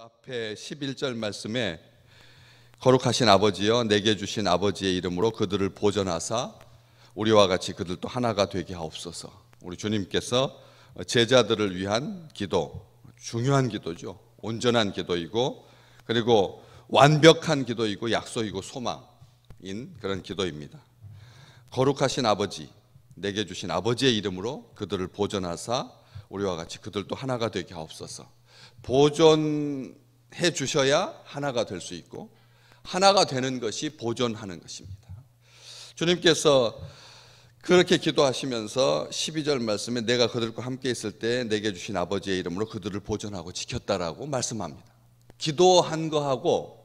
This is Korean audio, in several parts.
앞에 11절 말씀에 거룩하신 아버지여 내게 주신 아버지의 이름으로 그들을 보전하사 우리와 같이 그들도 하나가 되게 하옵소서. 우리 주님께서 제자들을 위한 기도, 중요한 기도죠. 온전한 기도이고 그리고 완벽한 기도이고 약속이고 소망인 그런 기도입니다. 거룩하신 아버지, 내게 주신 아버지의 이름으로 그들을 보전하사 우리와 같이 그들도 하나가 되게 하옵소서. 보존해 주셔야 하나가 될 수 있고 하나가 되는 것이 보존하는 것입니다. 주님께서 그렇게 기도하시면서 12절 말씀에 내가 그들과 함께 있을 때 내게 주신 아버지의 이름으로 그들을 보존하고 지켰다라고 말씀합니다. 기도한 거하고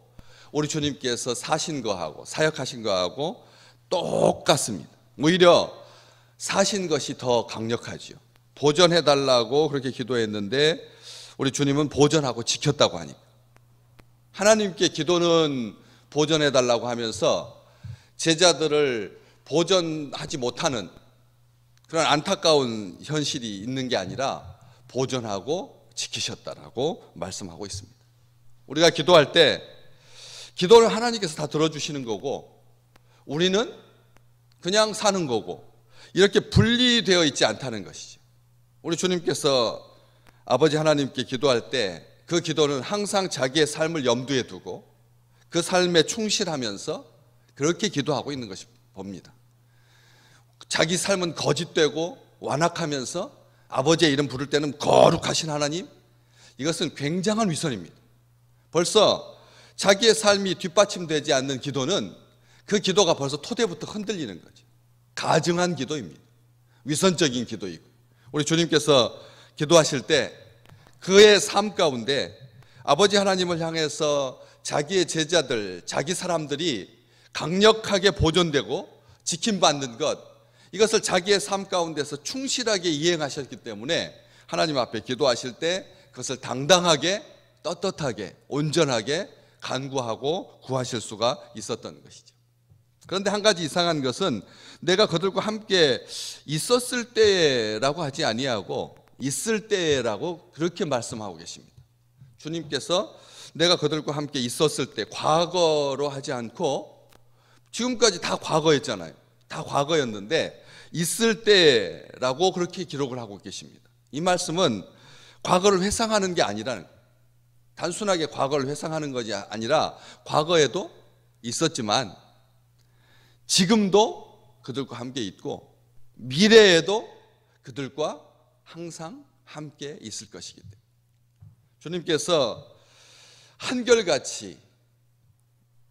우리 주님께서 사신 거하고 사역하신 거하고 똑같습니다. 오히려 사신 것이 더 강력하지요. 보존해 달라고 그렇게 기도했는데 우리 주님은 보존하고 지켰다고 하니까 하나님께 기도는 보존해 달라고 하면서 제자들을 보존하지 못하는 그런 안타까운 현실이 있는 게 아니라 보존하고 지키셨다라고 말씀하고 있습니다. 우리가 기도할 때 기도를 하나님께서 다 들어주시는 거고 우리는 그냥 사는 거고 이렇게 분리되어 있지 않다는 것이죠. 우리 주님께서 아버지 하나님께 기도할 때 그 기도는 항상 자기의 삶을 염두에 두고 그 삶에 충실하면서 그렇게 기도하고 있는 것이 봅니다. 자기 삶은 거짓되고 완악하면서 아버지의 이름 부를 때는 거룩하신 하나님, 이것은 굉장한 위선입니다. 벌써 자기의 삶이 뒷받침되지 않는 기도는 그 기도가 벌써 토대부터 흔들리는 거죠. 가증한 기도입니다. 위선적인 기도이고 우리 주님께서 기도하실 때 그의 삶 가운데 아버지 하나님을 향해서 자기의 제자들, 자기 사람들이 강력하게 보존되고 지킴받는 것, 이것을 자기의 삶 가운데서 충실하게 이행하셨기 때문에 하나님 앞에 기도하실 때 그것을 당당하게 떳떳하게 온전하게 간구하고 구하실 수가 있었던 것이죠. 그런데 한 가지 이상한 것은 내가 그들과 함께 있었을 때라고 하지 아니하고 있을 때라고 그렇게 말씀하고 계십니다. 주님께서 내가 그들과 함께 있었을 때 과거로 하지 않고 지금까지 다 과거였잖아요. 다 과거였는데 있을 때라고 그렇게 기록을 하고 계십니다. 이 말씀은 과거를 회상하는 게 아니라는 거예요. 단순하게 과거를 회상하는 것이 아니라 과거에도 있었지만 지금도 그들과 함께 있고 미래에도 그들과 항상 함께 있을 것이기 때문에 주님께서 한결같이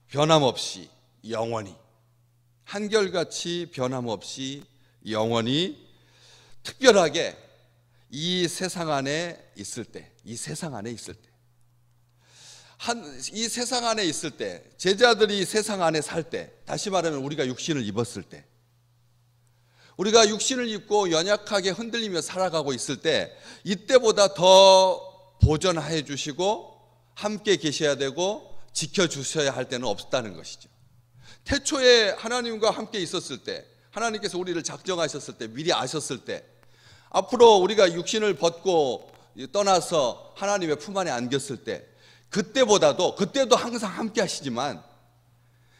변함없이 영원히 한결같이 변함없이 영원히 특별하게 이 세상 안에 있을 때 이 세상 안에 있을 때 이 세상 안에 있을 때 제자들이 세상 안에 살 때 다시 말하면 우리가 육신을 입었을 때 우리가 육신을 입고 연약하게 흔들리며 살아가고 있을 때 이때보다 더 보존해 주시고 함께 계셔야 되고 지켜주셔야 할 때는 없다는 것이죠. 태초에 하나님과 함께 있었을 때 하나님께서 우리를 작정하셨을 때 미리 아셨을 때 앞으로 우리가 육신을 벗고 떠나서 하나님의 품 안에 안겼을 때 그때도 항상 함께 하시지만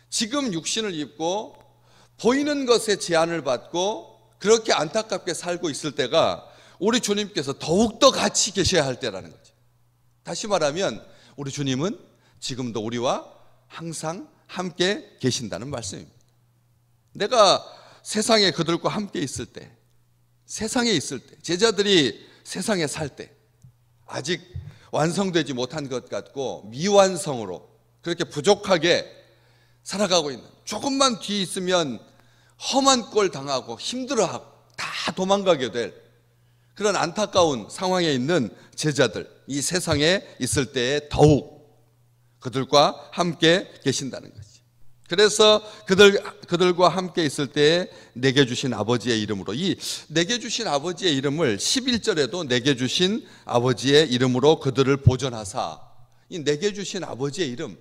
지금 육신을 입고 보이는 것에 제한을 받고 그렇게 안타깝게 살고 있을 때가 우리 주님께서 더욱더 같이 계셔야 할 때라는 거죠. 다시 말하면 우리 주님은 지금도 우리와 항상 함께 계신다는 말씀입니다. 내가 세상에 그들과 함께 있을 때 세상에 있을 때 제자들이 세상에 살 때 아직 완성되지 못한 것 같고 미완성으로 그렇게 부족하게 살아가고 있는 조금만 뒤에 있으면 험한 꼴 당하고 힘들어하고 다 도망가게 될 그런 안타까운 상황에 있는 제자들 이 세상에 있을 때에 더욱 그들과 함께 계신다는 거죠. 그래서 그들과 함께 있을 때에 내게 주신 아버지의 이름으로 이 내게 주신 아버지의 이름을 11절에도 내게 주신 아버지의 이름으로 그들을 보존하사 이 내게 주신 아버지의 이름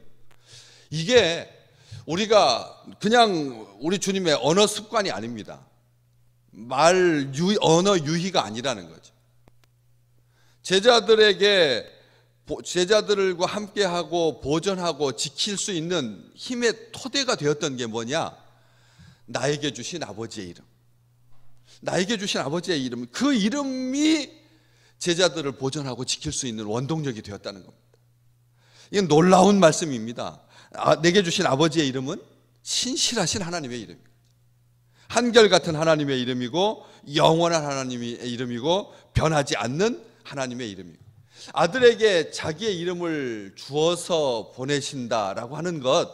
이게 우리가 그냥 우리 주님의 언어 습관이 아닙니다. 언어 유희가 아니라는 거죠. 제자들에게 제자들과 함께하고 보존하고 지킬 수 있는 힘의 토대가 되었던 게 뭐냐? 나에게 주신 아버지의 이름. 나에게 주신 아버지의 이름, 그 이름이 제자들을 보존하고 지킬 수 있는 원동력이 되었다는 겁니다. 이건 놀라운 말씀입니다. 내게 주신 아버지의 이름은 신실하신 하나님의 이름입니다. 한결같은 하나님의 이름이고 영원한 하나님의 이름이고 변하지 않는 하나님의 이름이고, 아들에게 자기의 이름을 주어서 보내신다라고 하는 것,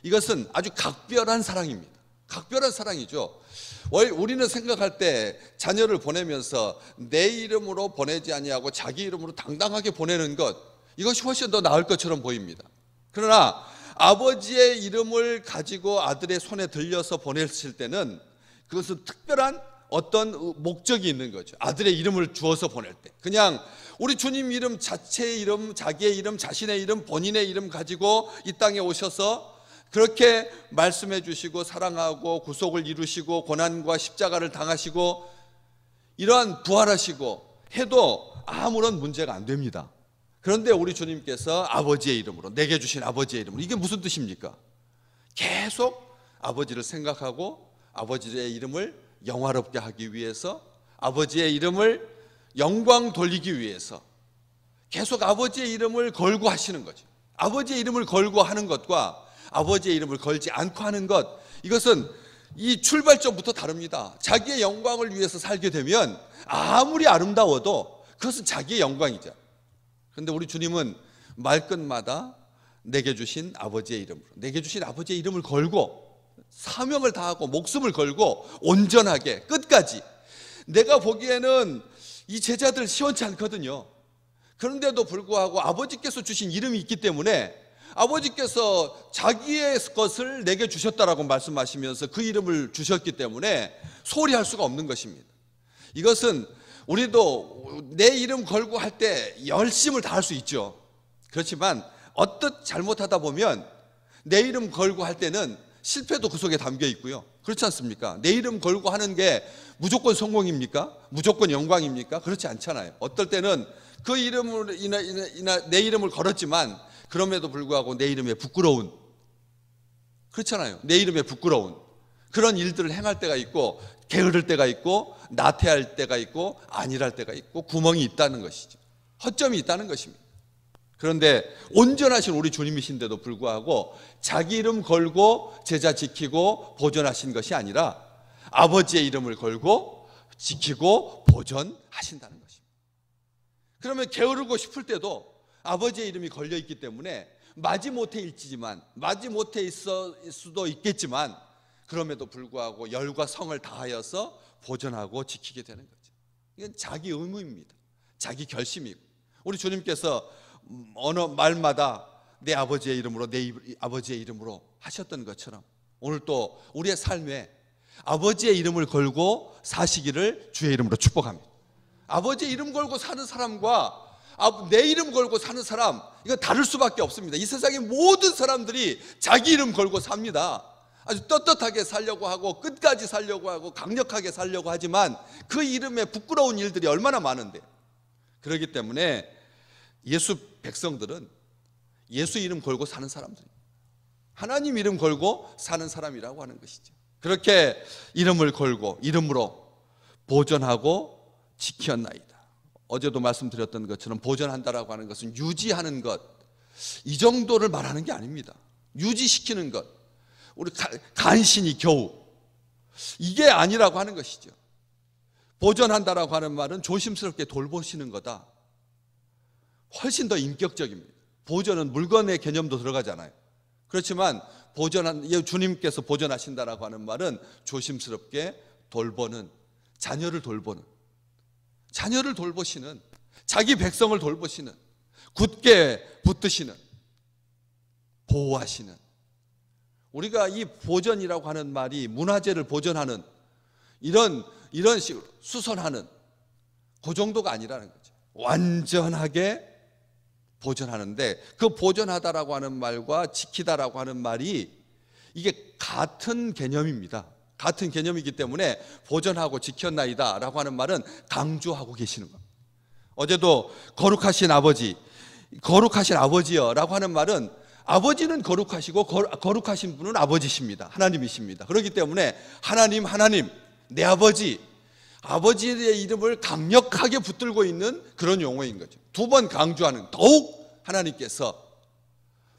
이것은 아주 각별한 사랑입니다. 각별한 사랑이죠. 우리는 생각할 때 자녀를 보내면서 내 이름으로 보내지 아니하고 자기 이름으로 당당하게 보내는 것, 이것이 훨씬 더 나을 것처럼 보입니다. 그러나 아버지의 이름을 가지고 아들의 손에 들려서 보냈을 때는 그것은 특별한 어떤 목적이 있는 거죠. 아들의 이름을 주어서 보낼 때 그냥 우리 주님 이름, 자체의 이름, 자기의 이름, 자신의 이름, 본인의 이름 가지고 이 땅에 오셔서 그렇게 말씀해 주시고 사랑하고 구속을 이루시고 고난과 십자가를 당하시고 이러한 부활하시고 해도 아무런 문제가 안 됩니다. 그런데 우리 주님께서 아버지의 이름으로, 내게 주신 아버지의 이름으로, 이게 무슨 뜻입니까? 계속 아버지를 생각하고 아버지의 이름을 영화롭게 하기 위해서, 아버지의 이름을 영광 돌리기 위해서 계속 아버지의 이름을 걸고 하시는 거죠. 아버지의 이름을 걸고 하는 것과 아버지의 이름을 걸지 않고 하는 것, 이것은 이 출발점부터 다릅니다. 자기의 영광을 위해서 살게 되면 아무리 아름다워도 그것은 자기의 영광이죠. 그런데 우리 주님은 말끝마다 내게 주신 아버지의 이름으로, 내게 주신 아버지의 이름을 걸고 사명을 다하고 목숨을 걸고 온전하게 끝까지, 내가 보기에는 이 제자들 시원치 않거든요. 그런데도 불구하고 아버지께서 주신 이름이 있기 때문에 아버지께서 자기의 것을 내게 주셨다라고 말씀하시면서 그 이름을 주셨기 때문에 소홀히 할 수가 없는 것입니다. 이것은 우리도 내 이름 걸고 할 때 열심을 다할 수 있죠. 그렇지만 어떻 잘못하다 보면 내 이름 걸고 할 때는 실패도 그 속에 담겨 있고요. 그렇지 않습니까? 내 이름 걸고 하는 게 무조건 성공입니까? 무조건 영광입니까? 그렇지 않잖아요. 어떨 때는 그 이름으로 내 이름을 걸었지만 그럼에도 불구하고 내 이름에 부끄러운, 그렇잖아요. 내 이름에 부끄러운 그런 일들을 행할 때가 있고, 게으를 때가 있고, 나태할 때가 있고, 안일할 때가 있고, 구멍이 있다는 것이죠. 허점이 있다는 것입니다. 그런데 온전하신 우리 주님이신데도 불구하고 자기 이름 걸고 제자 지키고 보존하신 것이 아니라 아버지의 이름을 걸고 지키고 보존하신다는 것입니다. 그러면 게으르고 싶을 때도 아버지의 이름이 걸려 있기 때문에 마지못해 일지지만, 마지못해 있을 수도 있겠지만, 그럼에도 불구하고 열과 성을 다하여서 보존하고 지키게 되는 거죠. 이건 자기 의무입니다. 자기 결심이고, 우리 주님께서 어느 말마다 내 아버지의 이름으로, 내 아버지의 이름으로 하셨던 것처럼 오늘 또 우리의 삶에 아버지의 이름을 걸고 사시기를 주의 이름으로 축복합니다. 아버지의 이름 걸고 사는 사람과 내 이름 걸고 사는 사람, 이건 다를 수밖에 없습니다. 이 세상의 모든 사람들이 자기 이름 걸고 삽니다. 아주 떳떳하게 살려고 하고 끝까지 살려고 하고 강력하게 살려고 하지만 그 이름에 부끄러운 일들이 얼마나 많은데, 그렇기 때문에 예수 백성들은 예수 이름 걸고 사는 사람들입니다. 하나님 이름 걸고 사는 사람이라고 하는 것이죠. 그렇게 이름을 걸고 이름으로 보존하고 지켰나이다. 어제도 말씀드렸던 것처럼 보존한다라고 하는 것은 유지하는 것, 이 정도를 말하는 게 아닙니다. 유지시키는 것, 우리 간신히 겨우, 이게 아니라고 하는 것이죠. 보존한다라고 하는 말은 조심스럽게 돌보시는 거다. 훨씬 더 인격적입니다. 보존은 물건의 개념도 들어가잖아요. 그렇지만 주님께서 보존하신다라고 하는 말은 조심스럽게 돌보는, 자녀를 돌보시는, 자기 백성을 돌보시는, 굳게 붙드시는, 보호하시는. 우리가 이 보존이라고 하는 말이 문화재를 보존하는 이런 식으로 수선하는 그 정도가 아니라는 거죠. 완전하게 보존하는데, 그 보존하다라고 하는 말과 지키다라고 하는 말이 이게 같은 개념입니다. 같은 개념이기 때문에 보존하고 지켰나이다 라고 하는 말은 강조하고 계시는 겁니다. 어제도 거룩하신 아버지, 거룩하신 아버지여라고 하는 말은 아버지는 거룩하시고 거룩하신 분은 아버지십니다. 하나님이십니다. 그렇기 때문에 하나님 내 아버지의 이름을 강력하게 붙들고 있는 그런 용어인 거죠. 두 번 강조하는, 더욱 하나님께서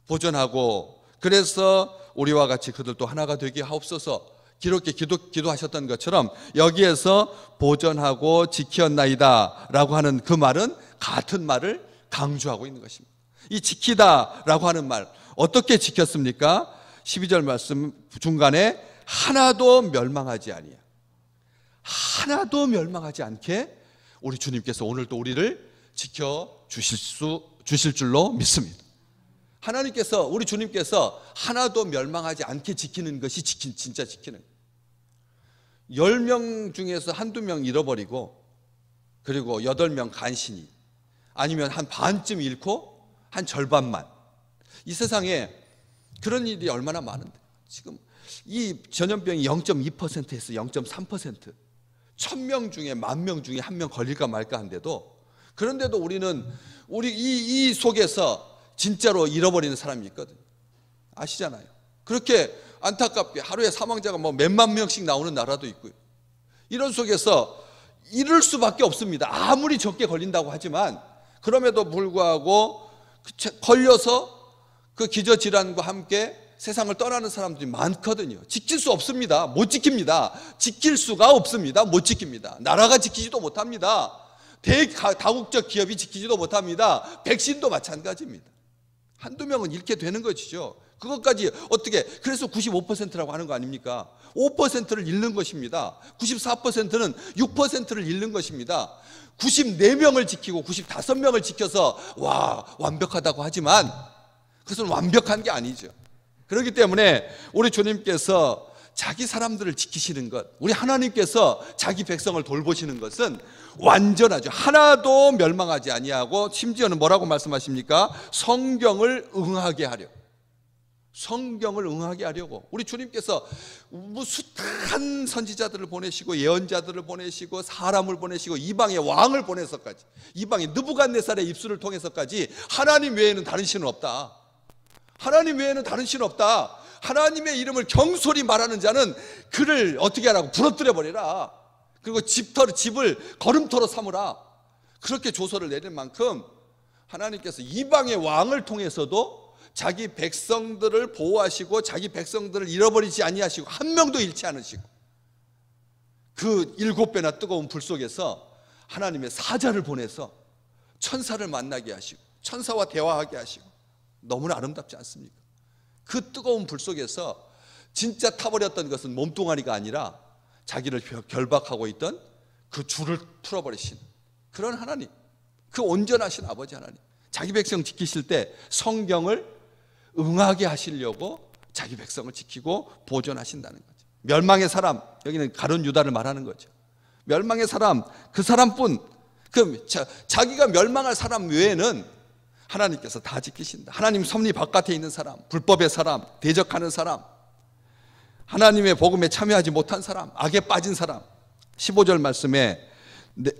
보존하고, 그래서 우리와 같이 그들도 하나가 되게 하옵소서 이렇게 기도하셨던 것처럼 여기에서 보존하고 지켰나이다 라고 하는 그 말은 같은 말을 강조하고 있는 것입니다. 이 지키다 라고 하는 말, 어떻게 지켰습니까? 12절 말씀 중간에 하나도 멸망하지 아니야, 하나도 멸망하지 않게 우리 주님께서 오늘도 우리를 지켜주실 줄로 믿습니다. 하나님께서, 우리 주님께서 하나도 멸망하지 않게 지키는 것이 진짜 지키는 거예요. 10명 중에서 한두 명 잃어버리고, 그리고 8명 간신히, 아니면 한 반쯤 잃고 한 절반만, 이 세상에 그런 일이 얼마나 많은데, 지금 이 전염병이 0.2%에서 0.3%, 1000명 중에 10,000명 중에 1명 걸릴까 말까 한데도, 그런데도 우리는 이 속에서 진짜로 잃어버리는 사람이 있거든요. 아시잖아요. 그렇게 안타깝게 하루에 사망자가 뭐 몇만 명씩 나오는 나라도 있고요. 이런 속에서 잃을 수밖에 없습니다. 아무리 적게 걸린다고 하지만, 그럼에도 불구하고 걸려서 그 기저질환과 함께 세상을 떠나는 사람들이 많거든요. 지킬 수 없습니다. 못 지킵니다. 지킬 수가 없습니다. 못 지킵니다. 나라가 지키지도 못합니다. 다국적 기업이 지키지도 못합니다. 백신도 마찬가지입니다. 한두 명은 잃게 되는 것이죠. 그것까지 어떻게, 그래서 95%라고 하는 거 아닙니까? 5%를 잃는 것입니다. 94%는 6%를 잃는 것입니다. 94명을 지키고 95명을 지켜서 완벽하다고 하지만 그것은 완벽한 게 아니죠. 그렇기 때문에 우리 주님께서 자기 사람들을 지키시는 것, 우리 하나님께서 자기 백성을 돌보시는 것은 완전하죠. 하나도 멸망하지 아니하고, 심지어는 뭐라고 말씀하십니까? 성경을 응하게 하려고 우리 주님께서 숱한 선지자들을 보내시고 예언자들을 보내시고 사람을 보내시고 이방의 왕을 보내서까지, 이방의 느부갓네살의 입술을 통해서까지 하나님 외에는 다른 신은 없다, 하나님 외에는 다른 신은 없다, 하나님의 이름을 경솔히 말하는 자는 그를 어떻게 하라고? 부러뜨려 버리라. 그리고 집을 걸음터로 삼으라. 그렇게 조서를 내릴 만큼 하나님께서 이방의 왕을 통해서도 자기 백성들을 보호하시고 자기 백성들을 잃어버리지 아니하시고 한 명도 잃지 않으시고, 그 7배나 뜨거운 불 속에서 하나님의 사자를 보내서 천사를 만나게 하시고 천사와 대화하게 하시고, 너무나 아름답지 않습니까? 그 뜨거운 불 속에서 진짜 타버렸던 것은 몸뚱아리가 아니라 자기를 결박하고 있던 그 줄을 풀어버리신 그런 하나님, 그 온전하신 아버지 하나님, 자기 백성 지키실 때 성경을 응하게 하시려고 자기 백성을 지키고 보존하신다는 거죠. 멸망의 사람, 여기는 가룟 유다를 말하는 거죠. 멸망의 사람, 그 사람뿐, 자기가 멸망할 사람 외에는 하나님께서 다 지키신다. 하나님 섭리 바깥에 있는 사람, 불법의 사람, 대적하는 사람, 하나님의 복음에 참여하지 못한 사람, 악에 빠진 사람, 15절 말씀에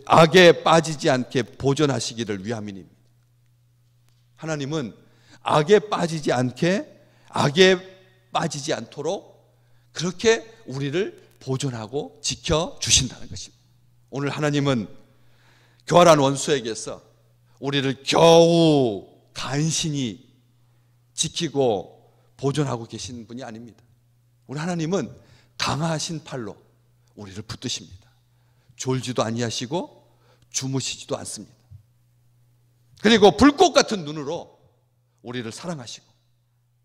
악에 빠지지 않게 보존하시기를 위함이니라. 하나님은 악에 빠지지 않게, 악에 빠지지 않도록 그렇게 우리를 보존하고 지켜주신다는 것입니다. 오늘 하나님은 교활한 원수에게서 우리를 겨우 간신히 지키고 보존하고 계신 분이 아닙니다. 우리 하나님은 강하신 팔로 우리를 붙드십니다. 졸지도 아니하시고 주무시지도 않습니다. 그리고 불꽃 같은 눈으로 우리를 사랑하시고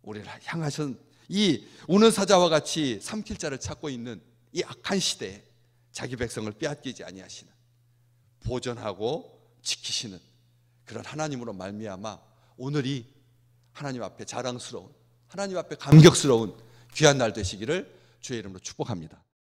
우리를 향하신 이 우는 사자와 같이 삼킬 자를 찾고 있는 이 악한 시대에 자기 백성을 빼앗기지 아니하시는, 보존하고 지키시는 그런 하나님으로 말미암아 오늘이 하나님 앞에 자랑스러운, 하나님 앞에 감격스러운 귀한 날 되시기를 주의 이름으로 축복합니다.